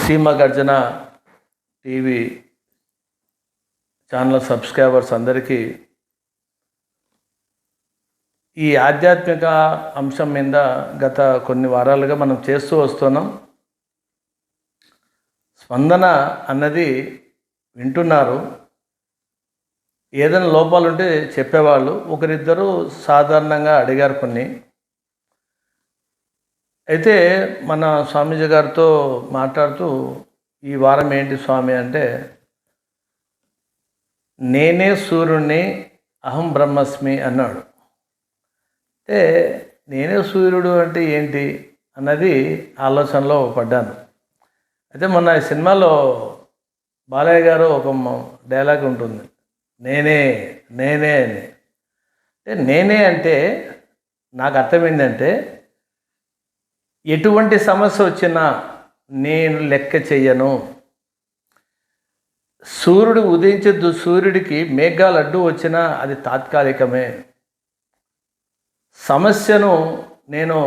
సీమ గర్జన TV channel subscribers అందరికీ ఈ ఆధ్యాత్మిక అంశం మీద గత కొన్ని వారాలుగా మనం చేస్తూ వస్తున్నాం. స్పందన అన్నది వింటున్నారు. ఏదైనా లోపాలు ఉంటే చెప్పేవాళ్ళు ఒకరిద్దరు సాధారణంగా అడిగారు కొన్ని. అయితే మన స్వామీజీ గారితో మాట్లాడుతూ ఈ వారం ఏంటి స్వామి అంటే, నేనే సూర్యుడిని అహం బ్రహ్మస్మి అన్నాడు. అంటే నేనే సూర్యుడు అంటే ఏంటి అన్నది ఆలోచనలో పడ్డాను. అయితే మొన్న ఈ సినిమాలో బాలయ్య గారు ఒక డైలాగ్ ఉంటుంది, నేనే నేనే అని. అంటే నేనే అంటే నాకు అర్థమైందంటే, ఎటువంటి సమస్య వచ్చినా నేను లెక్క చెయ్యను. సూర్యుడు ఉదయించే సూర్యుడికి మేఘాలు అడ్డు వచ్చినా అది తాత్కాలికమే. సమస్యను నేను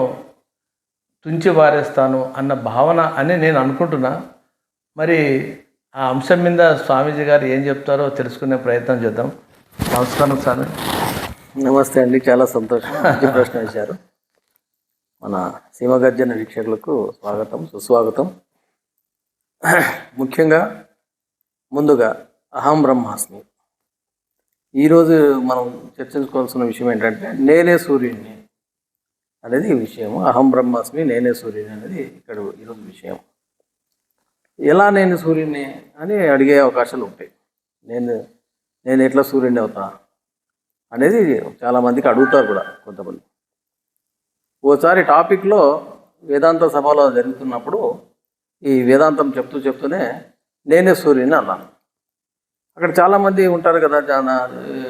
తుంచి వారేస్తాను అన్న భావన అని నేను అనుకుంటున్నా. మరి ఆ అంశం మీద స్వామీజీ గారు ఏం చెప్తారో తెలుసుకునే ప్రయత్నం చేద్దాం. నమస్కారం స్వామి. నమస్తే అండి, చాలా సంతోషం. మంచి ప్రశ్న వేశారు. మన సీమగర్జన వీక్షకులకు స్వాగతం, సుస్వాగతం. ముఖ్యంగా ముందుగా అహం బ్రహ్మాస్మి. ఈరోజు మనం చర్చించుకోవాల్సిన విషయం ఏంటంటే, నేనే సూర్యుడిని అనేది ఈ విషయం. అహం బ్రహ్మాస్మి, నేనే సూర్యుని అనేది ఇక్కడ ఈరోజు విషయం. ఎలా నేను సూర్యుడిని అని అడిగే అవకాశాలు ఉంటాయి. నేను ఎట్లా సూర్యుడిని అవుతా అనేది చాలామందికి అడుగుతారు కూడా కొంతమంది. ఓసారి టాపిక్లో వేదాంత సభలో జరుగుతున్నప్పుడు ఈ వేదాంతం చెప్తూనే నేనే సూర్యుని అన్నాను. అక్కడ చాలామంది ఉంటారు కదా, చాలా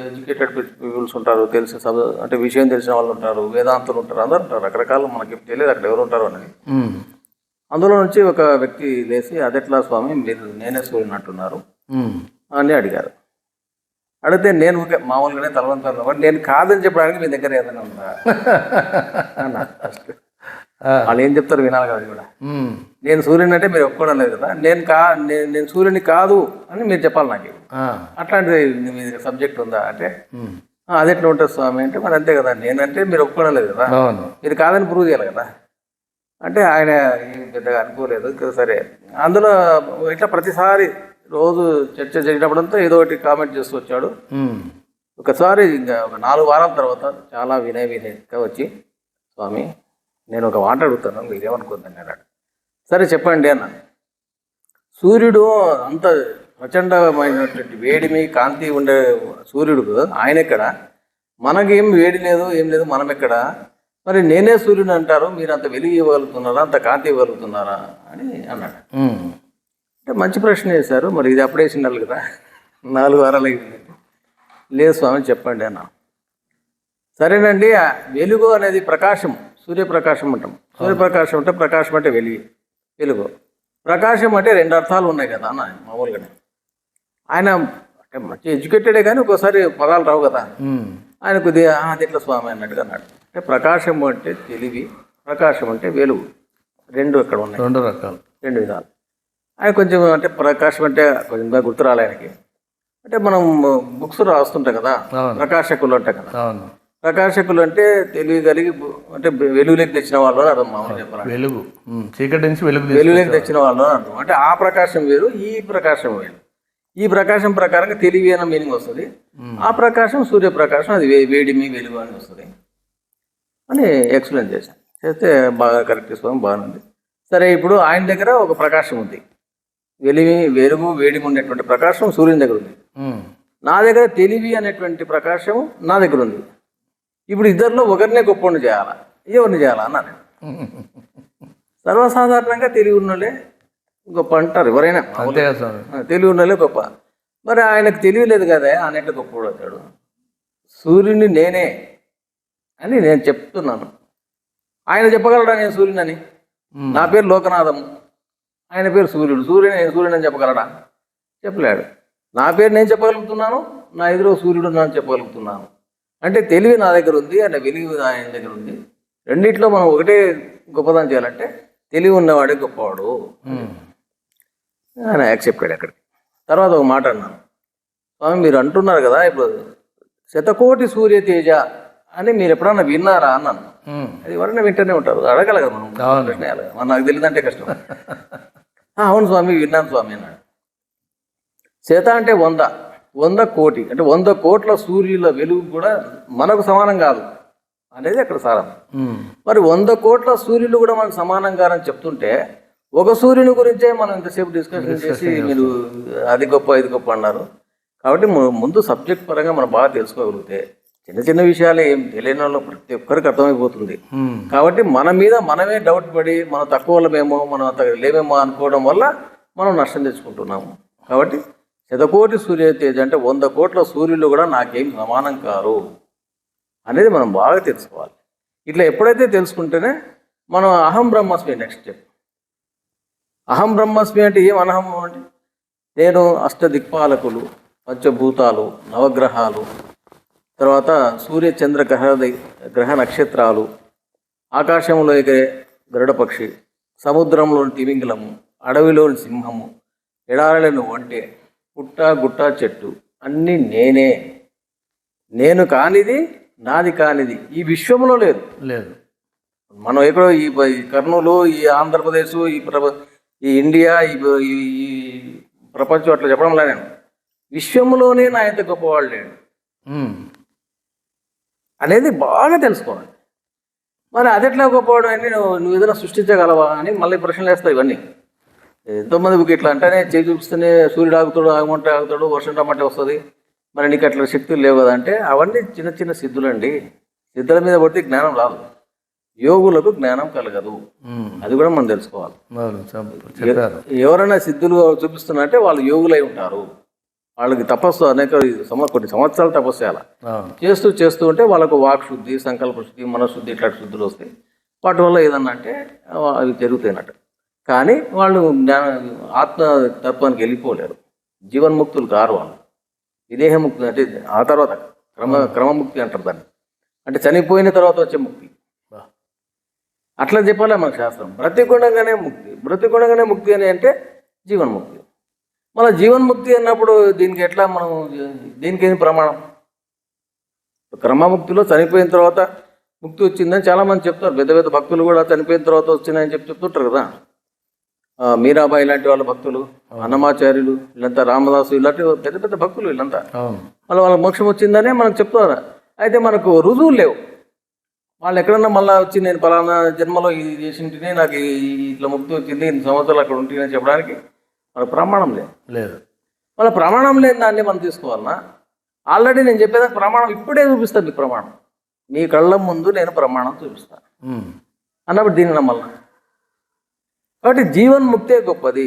ఎడ్యుకేటెడ్ పీపుల్స్ ఉంటారు, అంటే విషయం తెలిసిన వాళ్ళు ఉంటారు, వేదాంతులు ఉంటారు, అందరు ఉంటారు, రకరకాల. మనకి తెలియదు అక్కడ ఎవరు ఉంటారు అనేది. అందులో నుంచి ఒక వ్యక్తి లేచి, అదెట్లా స్వామి మీరు నేనే సూర్యుని అంటున్నారు అని అడిగారు. అడిగితే నేను మామూలుగానే తలవంతాను, నేను కాదని చెప్పడానికి మీ దగ్గర ఏదైనా ఉందా అన్నా. ఫస్ట్ వాళ్ళు ఏం చెప్తారు వినాలి కదా కూడా. నేను సూర్యుని అంటే మీరు ఒప్పుకోవడం లేదు కదా, నేను సూర్యుని కాదు అని మీరు చెప్పాలి నాకు. అట్లాంటిది మీ సబ్జెక్ట్ ఉందా అంటే, అది ఎట్లా ఉంటుంది స్వామి అంటే, మరి అంతే కదా, నేనంటే మీరు ఒప్పుకోవడం లేదు కదా, మీరు కాదని ప్రూవ్ చేయాలి కదా అంటే ఆయన పెద్దగా అనుకోలేదు. సరే, అందులో ఇట్లా ప్రతిసారి రోజు చర్చ జరిగినప్పుడంతా ఏదో ఒకటి కామెంట్ చేస్తూ వచ్చాడు. ఒకసారి ఇంకా ఒక 4 వారాల తర్వాత చాలా వినయంగా వచ్చి, స్వామి నేను ఒక మాట అడుగుతాను, మీరేమనుకుందని అన్నాడు. సరే చెప్పండి అన్న. సూర్యుడు అంత ప్రచండమైనటువంటి వేడిమి కాంతి ఉండే సూర్యుడు ఆయన ఎక్కడ, మనకేం వేడి లేదు ఏం లేదు, మనం ఎక్కడ, మరి నేనే సూర్యుడు అంటారు, మీరు అంత వెలుగు ఇవ్వగలుగుతున్నారా, అంత కాంతి ఇవ్వగలుగుతున్నారా అని అన్నాడు. అంటే మంచి ప్రశ్న వేశారు. మరి ఇది అప్పుడే వేసిండాలి కదా, 4 వారాలు అయింది. లేదు స్వామి చెప్పండి అన్న. సరేనండి, వెలుగు అనేది ప్రకాశం, సూర్యప్రకాశం అంటాం. సూర్యప్రకాశం అంటే ప్రకాశం అంటే వెలుగు. ప్రకాశం అంటే 2 అర్థాలు ఉన్నాయి కదా అన్న మామూలుగానే. ఆయన అంటే మంచి ఎడ్యుకేటెడే కానీ ఒక్కోసారి పదాలు రావు కదా. ఆయన కొద్దిగా అది ఎట్లా స్వామి అన్నట్టుగా అన్నాడు. అంటే ప్రకాశం అంటే తెలివి, ప్రకాశం అంటే వెలుగు, 2 అక్కడ ఉన్నాయి, 2 రకాలు, 2 విధాలు. ఆయన కొంచెం అంటే ప్రకాశం అంటే కొంచెం గుర్తు రాలే ఆయనకి. అంటే మనం బుక్స్ రాస్తుంటాం కదా, ప్రకాశకులు అంటాం కదా. ప్రకాశకులు అంటే తెలివి కలిగి, అంటే వెలుగులోకి తెచ్చిన వాళ్ళు అర్థం. మామూలు చెప్పాలి, వెలుగు చీకటి నుంచి వెలుగులోకి తెచ్చిన వాళ్ళు అర్థం. అంటే ఆ ప్రకాశం వేరు, ఈ ప్రకాశం వేరు. ఈ ప్రకాశం ప్రకారంగా తెలివి అన్న మీనింగ్ వస్తుంది. ఆ ప్రకాశం సూర్యప్రకాశం, అది వేడిమి వెలుగు అని వస్తుంది అని ఎక్స్ప్లెయిన్ చేశాను. చేస్తే బాగా కరెక్ట్ చేసుకోవడం బాగుంది. సరే, ఇప్పుడు ఆయన దగ్గర ఒక ప్రకాశం ఉంది, వెలుగు వేడిమి ఉండేటువంటి ప్రకాశం సూర్యుని దగ్గర ఉంది. నా దగ్గర తెలివి అనేటువంటి ప్రకాశం నా దగ్గర ఉంది. ఇప్పుడు ఇద్దరిలో ఒకరినే గొప్పని చేయాలా, ఎవరిని చేయాలా అన్నాను. సర్వసాధారణంగా తెలివి ఉన్నోళ్ళే గొప్ప అంటారు ఎవరైనా, తెలివి ఉన్నోళ్ళే గొప్ప. మరి ఆయనకు తెలివి లేదు కదా, అన్నట్లు గొప్ప అవుతాడు. సూర్యుని నేనే అని నేను చెప్తున్నాను. ఆయన చెప్పగలడా నేను సూర్యుని అని? నా పేరు లోకనాథము, ఆయన పేరు సూర్యుడు. సూర్యుని అని చెప్పగలడా? చెప్పలేడు. నా పేరు నేను చెప్పగలుగుతున్నాను, నా ఎదురు సూర్యుడు నేను చెప్పగలుగుతున్నాను. అంటే తెలివి నా దగ్గర ఉంది, అంటే వెలుగు ఆయన దగ్గర ఉంది. రెండిట్లో మనం ఒకటే గొప్పదనం చేయాలంటే తెలివి ఉన్నవాడే గొప్పవాడు. ఆయన యాక్సెప్టెడ్ అక్కడికి. తర్వాత ఒక మాట అన్నాను, స్వామి మీరు అంటున్నారు కదా ఇప్పుడు శతకోటి సూర్యతేజ అని మీరు ఎప్పుడన్నా విన్నారా అన్నాను. అది ఎవరైనా వింటూనే ఉంటారు, అడగల కదా మనం ప్రశ్న వేయాలి కదా. నాకు తెలియదంటే కష్టం. అవును స్వామి విన్నాను స్వామి అన్నాడు. శత అంటే 100, 100 కోటి అంటే 100 కోట్ల సూర్యుల వెలుగు కూడా మనకు సమానం కాదు అనేది అక్కడ సారం. మరి 100 కోట్ల సూర్యులు కూడా మనకు సమానం కాదని చెప్తుంటే ఒక సూర్యుని గురించే మనం ఇంతసేపు డిస్కషన్ చేసి మీరు అది గొప్ప ఇది గొప్ప అన్నారు. కాబట్టి ముందు సబ్జెక్ట్ పరంగా మనం బాగా తెలుసుకోగలిగితే చిన్న చిన్న విషయాలు ఏం తెలియని వాళ్ళు ప్రతి ఒక్కరికి అర్థమైపోతుంది. కాబట్టి మన మీద మనమే డౌట్ పడి మనం తక్కువలమేమో మనం అంత లేమేమో అనుకోవడం వల్ల మనం నష్టం తెచ్చుకుంటున్నాము. కాబట్టి శతకోటి సూర్యతేజ అంటే 100 కోట్ల సూర్యులు కూడా నాకేం సమానం కారు అనేది మనం బాగా తెలుసుకోవాలి. ఇట్లా ఎప్పుడైతే తెలుసుకుంటేనే మనం అహం బ్రహ్మస్మి నెక్స్ట్ స్టెప్. అహం బ్రహ్మస్మి అంటే ఏం అనహం అంటే నేను అష్టదిక్పాలకులు, పంచభూతాలు, నవగ్రహాలు, తర్వాత సూర్య చంద్ర గ్రహ నక్షత్రాలు, ఆకాశంలో ఎగిరే గరుడపక్షి, సముద్రంలోని తిమింగలము, అడవిలోని సింహము, ఎడారలేని ఒంటె, పుట్ట గుట్ట చెట్టు అన్నీ నేనే. నేను కానిది నాది కానిది ఈ విశ్వంలో లేదు. మనం ఎక్కడో ఈ కర్నూలు, ఈ ఆంధ్రప్రదేశ్, ఈ ఇండియా, ఈ ప్రపంచం అట్లా చెప్పడం లేదు. నేను విశ్వంలోనే నా ఎంత గొప్పవాళ్ళు లేడు అనేది బాగా తెలుసుకోవాలి. మరి అది ఎట్లా గొప్పవాడు అని నువ్వు ఏదైనా సృష్టించగలవా అని మళ్ళీ ప్రశ్నలు వేస్తావు. ఇవన్నీ ఎంతోమందికి ఇట్లా అంటేనే చేయి చూపిస్తేనే సూర్యుడు ఆగుతాడు, ఆగమంటే ఆగుతాడు, వర్షం రమ్మంటే వస్తుంది, మరి నీకు అట్లా శక్తులు లేవు కదా అంటే అవన్నీ చిన్న చిన్న సిద్ధులండి. సిద్ధుల మీద పడితే జ్ఞానం రాదు, యోగులకు జ్ఞానం కలగదు. అది కూడా మనం తెలుసుకోవాలి. ఎవరైనా సిద్ధులు చూపిస్తున్నారంటే వాళ్ళు యోగులై ఉంటారు. వాళ్ళకి తపస్సు కొన్ని సంవత్సరాలు తపస్సు చేయాలి. చేస్తూ ఉంటే వాళ్ళకు వాక్ శుద్ధి, సంకల్ప శుద్ధి, మనశుద్ధి ఇట్లాంటి శుద్ధులు వస్తాయి. వాటి వల్ల ఏదన్నా అంటే అవి జరుగుతాయినట్టు. కానీ వాళ్ళు ఆత్మ తత్వానికి వెళ్ళిపోలేరు, జీవన్ముక్తులు కారు వాళ్ళు. విదేహముక్తి అంటే ఆ తర్వాత క్రమముక్తి అంటారు దాన్ని, అంటే చనిపోయిన తర్వాత వచ్చే ముక్తి. అట్లా చెప్పాలి మన శాస్త్రం. బ్రతికుండగానే ముక్తి అని అంటే జీవన్ముక్తి. మన జీవన్ముక్తి అన్నప్పుడు దీనికి ఎట్లా మనం దీనికి ఏం ప్రమాణం? క్రమముక్తిలో చనిపోయిన తర్వాత ముక్తి వచ్చిందని చాలామంది చెప్తారు. పెద్ద పెద్ద భక్తులు కూడా చనిపోయిన తర్వాత వచ్చిందని చెప్తుంటారు కదా. మీరాబాయి ఇలాంటి వాళ్ళ భక్తులు, అన్నమాచార్యులు వీళ్ళంతా, రామదాసు ఇలాంటి పెద్ద పెద్ద భక్తులు వీళ్ళంతా వాళ్ళ మోక్షం వచ్చిందనే మనకు చెప్తారు. అయితే మనకు రుజువులు లేవు. వాళ్ళు ఎక్కడన్నా మళ్ళీ వచ్చి నేను పలానా జన్మలో ఇది చేసింటినే నాకు ఇట్లా ముక్తి వచ్చింది, 8 సంవత్సరాలు అక్కడ ఉంటుందని చెప్పడానికి మన ప్రమాణం లేదు. వాళ్ళ ప్రమాణం లేని దాన్ని మనం తీసుకోవాలన్నా? ఆల్రెడీ నేను చెప్పేదానికి ప్రమాణం ఇప్పుడే చూపిస్తాను. మీ ప్రమాణం మీ కళ్ళ ముందు నేను ప్రమాణం చూపిస్తాను అన్నప్పుడు దీన్ని నమ్మల్లా? కాబట్టి జీవన్ముక్తే గొప్పది.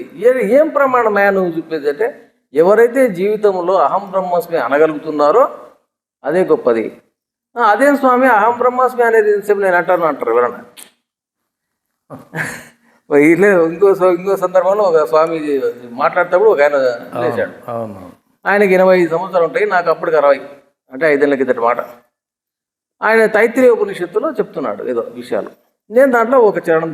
ఏం ప్రమాణమే నువ్వు చూపేది అంటే ఎవరైతే జీవితంలో అహం బ్రహ్మస్మి అనగలుగుతున్నారో అదే గొప్పది. అదేం స్వామి అహం బ్రహ్మస్మి అనేది నేను అంటారు ఎవరన్నా. ఇట్లే ఇంకో సందర్భంలో ఒక స్వామి మాట్లాడేటప్పుడు ఒక ఆయన లేచాడు. ఆయనకి 85 సంవత్సరాలు ఉంటాయి, నాకు అప్పటికి 60, అంటే 5 ఏళ్ళ కిందటి మాట. ఆయన తైత్తిరీయ ఉపనిషత్తులో చెప్తున్నాడు ఏదో విషయాలు. నేను దాంట్లో ఒక చరణం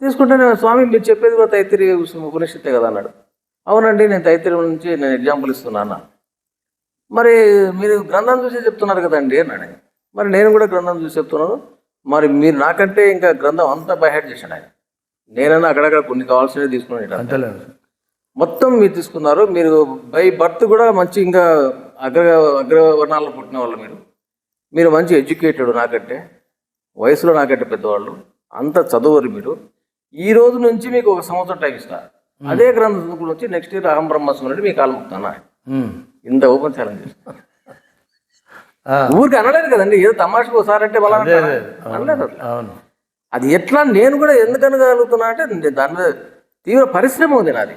తీసుకుంటే నేను స్వామి మీరు చెప్పేది కూడా తైత్తిరీయ ఉపనిషత్తే కదా అన్నాడు. అవునండి, నేను తైత్తిరీయం నుంచి నేను ఎగ్జాంపుల్ ఇస్తున్నాను. మరి మీరు గ్రంథం చూసి చెప్తున్నారు కదండి అన్నాడు. మరి నేను కూడా గ్రంథం చూసి చెప్తున్నాను. మరి మీరు నాకంటే ఇంకా గ్రంథం అంతా బైహార్ట్ చేశాడు ఆయన. నేనన్నా అక్కడక్కడ కొన్ని కావాల్సినవి తీసుకున్నాను, మొత్తం మీరు తీసుకున్నారు. మీరు బై బర్త్ కూడా మంచి ఇంకా అగ్రవర్ణాల్లో పుట్టిన వాళ్ళు మీరు మంచి ఎడ్యుకేటెడ్, నాకంటే వయసులో నాకంటే పెద్దవాళ్ళు, అంత చదువురు మీరు. ఈ రోజు నుంచి మీకు 1 సంవత్సరం టైం ఇస్తా, అదే గ్రంథం వచ్చి నెక్స్ట్ ఇయర్ అహం బ్రహ్మస్మి నుండి మీకు కాలుముక్తానా. ఇంత ఓపెన్ ఛాలెంజ్ చేస్తా. ఊరికి అనలేదు కదండి, ఏదో తమాషకు ఒకసారి అంటే మళ్ళీ అనలేదు. అది ఎట్లా నేను కూడా ఎందుకు అనగలుగుతున్నా అంటే దాని మీద తీవ్ర పరిశ్రమ ఉంది నాది.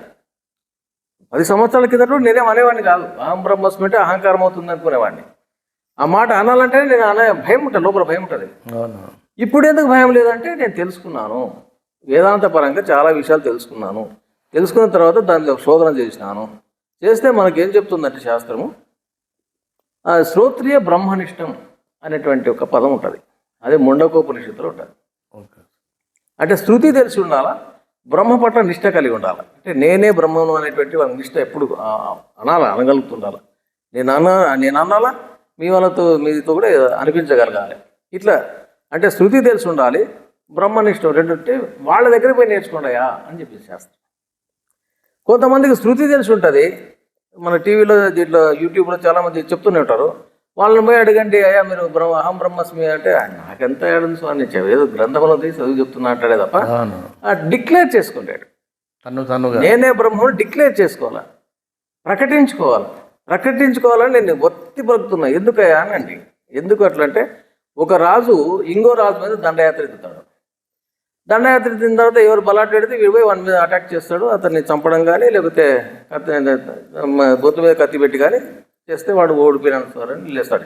10 సంవత్సరాల కింద నేనేం అనేవాడిని కాదు. అహం బ్రహ్మస్మి అంటే అహంకారం అవుతుంది అనుకునేవాడిని. ఆ మాట అనాలంటే నేను భయం ఉంటుంది, లోపల భయం ఉంటుంది. ఇప్పుడు ఎందుకు భయం లేదంటే నేను తెలుసుకున్నాను, వేదాంత పరంగా చాలా విషయాలు తెలుసుకున్న తర్వాత దానిలో శోధన చేస్తే మనకేం చెప్తుందంటే శాస్త్రము, శ్రోత్రియ బ్రహ్మనిష్టం అనేటువంటి ఒక పదం ఉంటుంది. అదే ముండకోపనిషత్తులో ఉంటుంది. అంటే శృతి తెలిసి ఉండాలా, బ్రహ్మ పట్ల నిష్ట కలిగి ఉండాలి. అంటే నేనే బ్రహ్మను అనేటువంటి వాళ్ళ నిష్ట ఎప్పుడు అనగలుగుతుండాలి. నేను అనాలా, మీతో కూడా అనిపించగలగాలి. ఇట్లా అంటే శృతి తెలిసి ఉండాలి, బ్రహ్మనిష్టం రెండు. అంటే వాళ్ళ దగ్గర పోయి నేర్చుకోండియా అని చెప్పేసి శాస్త్రం. కొంతమందికి శృతి తెలిసి ఉంటుంది, మన టీవీలో దీంట్లో యూట్యూబ్లో చాలామంది చెప్తూనే ఉంటారు. వాళ్ళని పోయి అడగండి, అయ్యా మీరు అహం బ్రహ్మస్మి అంటే, నాకెంత ఏడు స్వామి ఏదో గ్రంథంలో తీసి చదువు చెప్తున్నా అంటాడే తప్ప డిక్లేర్ చేసుకుంటాడు. నేనే బ్రహ్మను డిక్లేర్ చేసుకోవాలా, ప్రకటించుకోవాలని నేను ఒత్తి పలుకుతున్నా. ఎందుకయ్యా అనండి. ఎందుకు అట్లా అంటే, ఒక రాజు ఇంకో రాజు మీద దండయాత్ర ఎత్తుతాడు. దండయాత్ర ఎత్తిన తర్వాత ఎవరు బలాట్ పెడితే వీడు పోయి వాని మీద అటాక్ చేస్తాడు. అతన్ని చంపడం కానీ లేకపోతే గొంతు మీద కత్తి పెట్టి కానీ చేస్తే వాడు ఓడిపోయినంతని లేస్తాడు.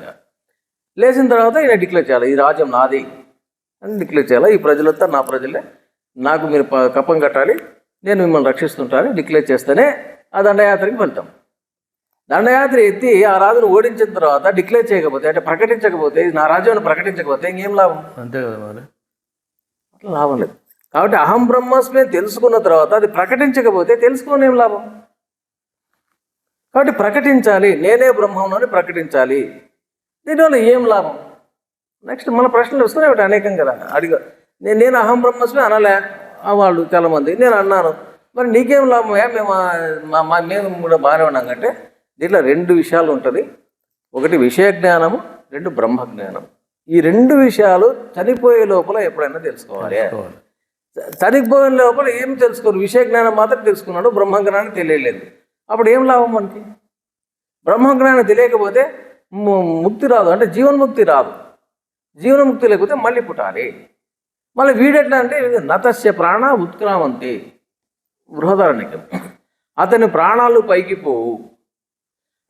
లేచిన తర్వాత ఈయన డిక్లేర్ చేయాలి, ఈ రాజ్యం నాది అని డిక్లేర్ చేయాలి. ఈ ప్రజలంతా నా ప్రజలే, నాకు మీరు కప్పం కట్టాలి, నేను మిమ్మల్ని రక్షిస్తుంటాను డిక్లేర్ చేస్తేనే ఆ దండయాత్రకి వెళ్తాం. దండయాత్ర ఎత్తి ఆ రాజును ఓడించిన తర్వాత డిక్లేర్ చేయకపోతే, అంటే ప్రకటించకపోతే, నా రాజ్యాన్ని ప్రకటించకపోతే ఇంకేం లాభం? అంతే కదా, మరి అట్లా లాభం లేదు. కాబట్టి అహం బ్రహ్మాస్మి తెలుసుకున్న తర్వాత అది ప్రకటించకపోతే తెలుసుకొని ఏం లాభం? కాబట్టి ప్రకటించాలి, నేనే బ్రహ్మను ప్రకటించాలి. దీనివల్ల ఏం లాభం? నెక్స్ట్ మన ప్రశ్నలు వస్తున్నాయి ఒకటి అనేకం కదా. నేను అహం బ్రహ్మస్మి అనలే వాళ్ళు చాలామంది, నేను అన్నాను, మరి నీకేం లాభమయ్యా, మేము కూడా బాగానే ఉన్నాం. అంటే దీంట్లో రెండు విషయాలు ఉంటుంది. ఒకటి విషయ జ్ఞానము, రెండు బ్రహ్మజ్ఞానం. ఈ రెండు విషయాలు చనిపోయే లోపల ఎప్పుడైనా తెలుసుకోవాలి. చనిపోయే లోపల ఏం తెలుసుకోరు, విషయ జ్ఞానం మాత్రం తెలుసుకున్నాడు, బ్రహ్మజ్ఞానం తెలియలేదు. అప్పుడు ఏం లాభం మనకి? బ్రహ్మజ్ఞానం తెలియకపోతే ముక్తి రాదు, అంటే జీవన్ముక్తి రాదు. జీవన్ముక్తి లేకపోతే మళ్ళీ పుట్టాలి. మళ్ళీ వీడెట్లా అంటే నతస్య ప్రాణ ఉత్క్రామంతి బృహదారణ్యకం, అతని ప్రాణాలు పైకి పోవు.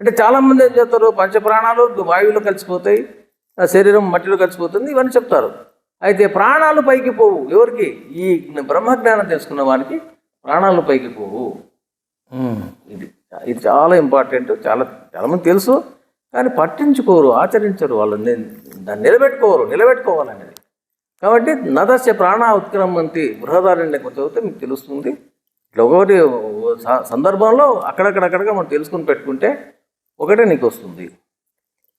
అంటే చాలామంది ఏం చెప్తారు, పంచప్రాణాలు వాయువులో కలిసిపోతాయి, శరీరం మట్టిలో కలిసిపోతుంది, ఇవన్నీ చెప్తారు. అయితే ప్రాణాలు పైకి పోవు. ఎవరికి? ఈ బ్రహ్మజ్ఞానం తెలుసుకున్న వారికి ప్రాణాలు పైకి పోవు. ఇది చాలా ఇంపార్టెంట్. చాలామంది తెలుసు కానీ పట్టించుకోరు, ఆచరించరు. వాళ్ళు దాన్ని నిలబెట్టుకోవాలనేది. కాబట్టి నదస్య ప్రాణ ఉత్క్రమంతి బృహదారణ్యకం చదివితే మీకు తెలుస్తుంది. ఇట్లా ఒకటి సందర్భంలో అక్కడక్కడక్కడగా మనం తెలుసుకుని పెట్టుకుంటే ఒకటే నీకు వస్తుంది.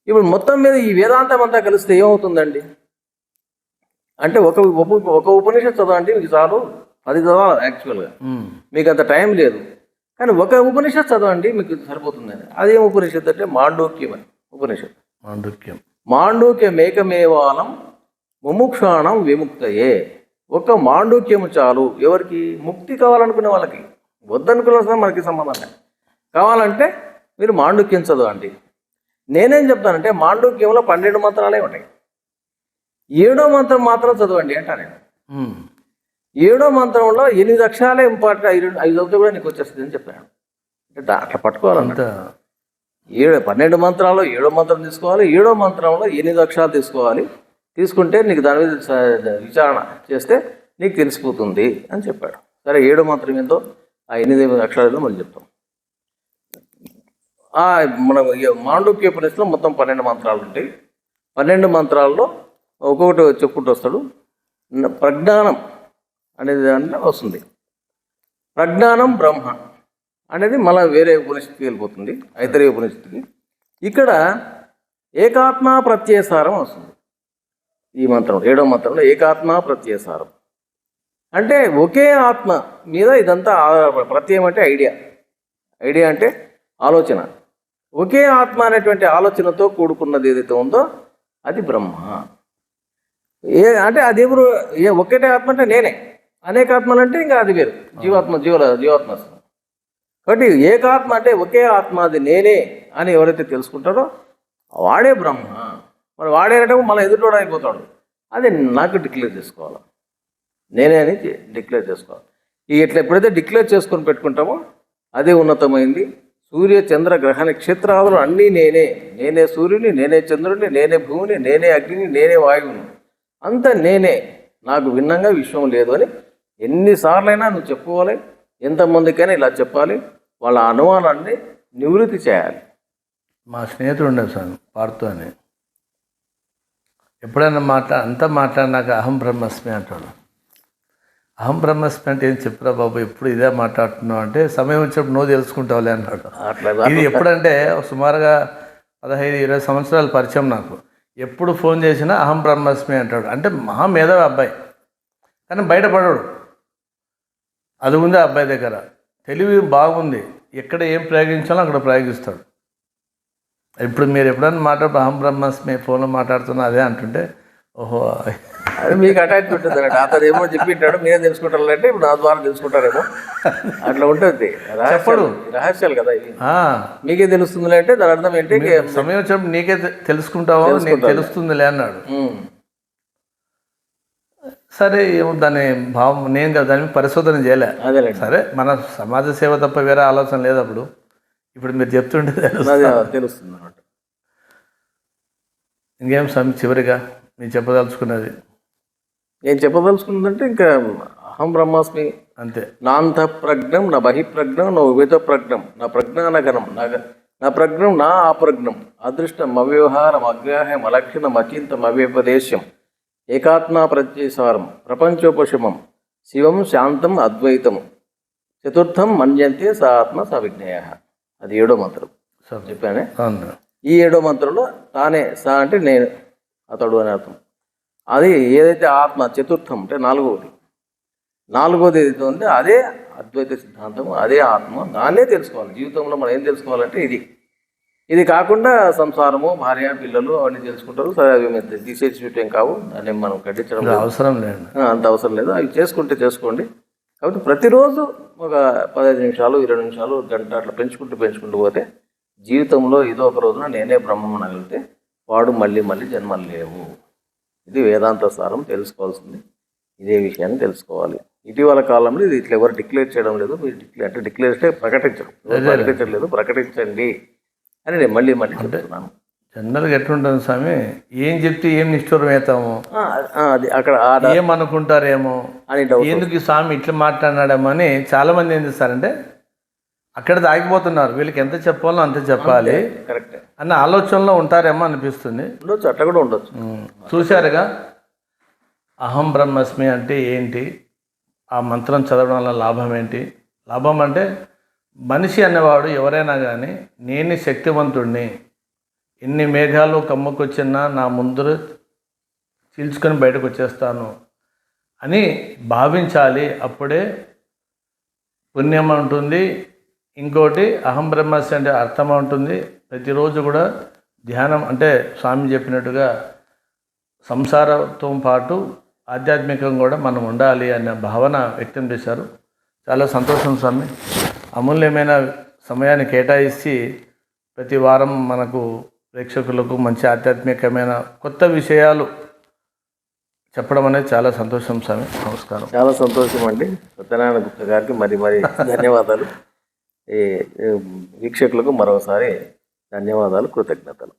ఇప్పుడు మొత్తం మీద ఈ వేదాంతం అంతా కలిస్తే ఏమవుతుందండి అంటే, ఒక ఉపనిషత్తు చదవండి మీకు చాలు, 10 చదవాలి యాక్చువల్గా, మీకు అంత టైం లేదు. కానీ ఒక ఉపనిషత్తు చదవండి మీకు సరిపోతుందని. అదేం ఉపనిషత్తు అంటే మాండూక్యం అని ఉపనిషత్తు. మాండూక్యమేకమేవాలం ముముక్షాణం విముక్తయే. ఒక మాండూక్యము చాలు. ఎవరికి? ముక్తి కావాలనుకునే వాళ్ళకి. వద్దనుకున్న మనకి సంబంధం లేదు. కావాలంటే మీరు మాండూక్యం చదవండి. నేనేం చెప్తానంటే మాండూక్యంలో 12 మంత్రాలే ఉంటాయి. 7వ మంత్రం మాత్రం చదవండి అంటా నేను. 7వ మంత్రంలో 8 అక్షరాలే ఇంపార్టెంట్, 5 చదివితే కూడా నీకు వచ్చేస్తుంది అని చెప్పాను. అంటే అట్లా పట్టుకోవాలంట. 12 మంత్రాల్లో 7వ మంత్రం తీసుకోవాలి, 7వ మంత్రంలో 8 అక్షరాలు తీసుకోవాలి. తీసుకుంటే నీకు దాని మీద విచారణ చేస్తే నీకు తెలిసిపోతుంది అని చెప్పాడు. సరే, 7వ మంత్రం ఏందో ఆ 8 అక్షరాలు మనం చెప్తాం. మన మాండూక్య ఉపనిషత్తులో మొత్తం 12 మంత్రాలు ఉంటాయి. 12 మంత్రాల్లో ఒక్కొక్కటి చెప్పుకుంటూ వస్తాడు. ప్రజ్ఞానం అనేది అంటే వస్తుంది. ప్రజ్ఞానం బ్రహ్మ అనేది మళ్ళీ వేరే ఉపనిషత్తుకి వెళ్ళిపోతుంది, ఐతరేయ ఉపనిషత్తుకి. ఇక్కడ ఏకాత్మ ప్రత్యయసారం వస్తుంది. ఈ మంత్రం 7వ మంత్రంలో ఏకాత్మ ప్రత్యయసారం అంటే ఒకే ఆత్మ మీద ఇదంతా. ప్రత్యయం అంటే ఐడియా అంటే ఆలోచన. ఒకే ఆత్మ అనేటువంటి ఆలోచనతో కూడుకున్నది ఏదైతే ఉందో అది బ్రహ్మ. అంటే అది ఎవరు? ఒకటే ఆత్మ అంటే నేనే. అనేక ఆత్మలు అంటే ఇంకా అది వేరు, జీవాత్మ. కాబట్టి ఏకాత్మ అంటే ఒకే ఆత్మ, అది నేనే అని ఎవరైతే తెలుసుకుంటారో వాడే బ్రహ్మ. మరి వాడేటప్పుడు మళ్ళీ ఎదుటోడు అయిపోతాడు. అది నాకు డిక్లేర్ చేసుకోవాలి, నేనే అని డిక్లేర్ చేసుకోవాలి. ఇట్లా ఎప్పుడైతే డిక్లేర్ చేసుకొని పెట్టుకుంటామో అదే ఉన్నతమైంది. సూర్య చంద్ర గ్రహ నక్షత్రాలు అన్నీ నేనే సూర్యుని, నేనే చంద్రుడిని, నేనే భూమిని, నేనే అగ్నిని, నేనే వాయువుని, అంతా నేనే, నాకు భిన్నంగా విశ్వం లేదు అని ఎన్నిసార్లైనా నువ్వు చెప్పుకోవాలి. ఎంతమందికైనా ఇలా చెప్పాలి. వాళ్ళ అనుమానాన్ని నివృత్తి చేయాలి. మా స్నేహితుడు ఉండేది సార్ పాడుతూ అని, ఎప్పుడైనా అంతా మాట్లాడినాక అహం బ్రహ్మస్మి అంటాడు. అహం బ్రహ్మస్మి అంటే ఏం చెప్పురా బాబు ఎప్పుడు ఇదే మాట్లాడుతున్నావు అంటే సమయం వచ్చినప్పుడు నువ్వు తెలుసుకుంటావులే అన్నాడు. అట్లా ఇది ఎప్పుడంటే సుమారుగా 15-20 సంవత్సరాల పరిచయం నాకు. ఎప్పుడు ఫోన్ చేసినా అహం బ్రహ్మస్మి అంటాడు. అంటే మహా మేధావి అబ్బాయి, కానీ బయటపడాడు. అది ఉంది ఆ అబ్బాయి దగ్గర, తెలివి బాగుంది. ఎక్కడ ఏం ప్రయోగించాలో అక్కడ ప్రయోగిస్తాడు. ఇప్పుడు మీరు ఎప్పుడైనా మాట్లాడు అహం బ్రహ్మస్మి ఫోన్లో మాట్లాడుతున్నా అదే అంటుంటే ఓహో అది మీకు అటాచ్ ఉంటుంది అన్నట్టు. అతను ఏమో చెప్పింటాడు, మీరే తెలుసుకుంటారు అంటే ఇప్పుడు నా ద్వారా తెలుసుకుంటారేమో, అట్లా ఉంటుంది. రహస్యాలు కదా ఇవి. మీకే తెలుస్తుంది అంటే దాని అర్థం ఏంటి, సమయం వచ్చినప్పుడు నీకే తెలుసుకుంటావో నీకు తెలుస్తుందిలే అన్నాడు. సరే ఏమో దాని భావం నేను కదా దాన్ని పరిశోధన చేయలే. సరే మన సమాజ సేవ తప్ప వేరే ఆలోచన లేదు అప్పుడు. ఇప్పుడు మీరు చెప్తుంటే తెలుస్తుంది అన్నమాట. ఇంకేం స్వామి చివరిగా నేను చెప్పదలుచుకున్నది? నేను చెప్పదలుచుకున్నదంటే ఇంకా అహం బ్రహ్మాస్మి అంతే. నాంత ప్రజ్ఞం నా బహిప్రజ్ఞం నా వివిధ ప్రజ్ఞం నా ప్రజ్ఞానగరం నా ప్రజ్ఞం నా అప్రజ్ఞం అదృష్టం అవ్యవహారం అగ్రాహ్యం అలక్షణం అచింతం అవ్యపదేశం ఏకాత్మా ప్రత్యసారం ప్రపంచోపశమం శివం శాంతం అద్వైతం చతుర్థం మన్యంతే స ఆత్మ సవిజ్ఞేయ. అది 7వ మంత్రం చెప్పానే. ఈ 7వ మంత్రంలో తానే స అంటే నేను, అతడు అని అర్థం. అది ఏదైతే ఆత్మ చతుర్థం అంటే నాలుగవది ఏదైతే ఉందో అదే అద్వైత సిద్ధాంతం, అదే ఆత్మ. దాన్నే తెలుసుకోవాలి. జీవితంలో మనం ఏం తెలుసుకోవాలంటే ఇది కాకుండా సంసారము భార్య పిల్లలు అవన్నీ తెలుసుకుంటారు. సరే అవి తీసేసి ఏం కావు, దాన్ని మనం ఖండించడం అవసరం లేదు, అంత అవసరం లేదు. అవి చేసుకోండి. కాబట్టి ప్రతిరోజు ఒక 15 నిమిషాలు 20 నిమిషాలు గంట అట్లా పెంచుకుంటూ పోతే జీవితంలో ఏదో ఒక రోజున నేనే బ్రహ్మం అనగలిగితే వాడు మళ్ళీ జన్మలు లేవు. ఇది వేదాంత సారం. తెలుసుకోవాల్సింది ఇదే విషయాన్ని తెలుసుకోవాలి. ఇటీవల కాలంలో ఇది ఇట్లా ఎవరు డిక్లేర్ చేయడం లేదు. మీరు డిక్లేర్ చేస్తే ప్రకటించలేదు. ప్రకటించండి అని నేను మళ్ళీ చెప్తున్నాను. జనరల్గా ఎట్లుంటుంది స్వామి, ఏం చెప్తే ఏం నిష్ఠూరం అవుతాము, అది అక్కడ ఏమనుకుంటారేమో అని, ఎందుకు ఈ స్వామి ఇట్లా మాట్లాడినాడేమో అని చాలామంది ఏం చేస్తారంటే అక్కడ ఆగిపోతున్నారు. వీళ్ళకి ఎంత చెప్పాలో అంత చెప్పాలి కరెక్ట్ అన్న ఆలోచనలో ఉంటారేమో అనిపిస్తుంది. ఉండొచ్చు, అట్లా కూడా ఉండొచ్చు. చూశారుగా అహం బ్రహ్మస్మి అంటే ఏంటి, ఆ మంత్రం చదవడం వల్ల లాభం ఏంటి? లాభం అంటే మనిషి అనేవాడు ఎవరైనా కానీ నేను శక్తివంతుడిని, ఎన్ని మేఘాలు కమ్ముకొచ్చినా నా ముందు చీల్చుకొని బయటకు వచ్చేస్తాను అని భావించాలి. అప్పుడే పుణ్యం ఉంటుంది. ఇంకోటి అహం బ్రహ్మస్మి అంటే అర్థం ఉంటుంది. ప్రతిరోజు కూడా ధ్యానం అంటే స్వామి చెప్పినట్టుగా సంసారంతో పాటు ఆధ్యాత్మికంగా కూడా మనం ఉండాలి అనే భావన వ్యక్తం చేశారు. చాలా సంతోషం స్వామి. అమూల్యమైన సమయాన్ని కేటాయించి ప్రతి వారం మనకు ప్రేక్షకులకు మంచి ఆధ్యాత్మికమైన కొత్త విషయాలు చెప్పడం అనేది చాలా సంతోషం స్వామి. నమస్కారం. చాలా సంతోషం అండి. సత్యనారాయణ గుప్తా గారికి మరి ధన్యవాదాలు. ఈ వీక్షకులకు మరోసారి ధన్యవాదాలు, కృతజ్ఞతలు.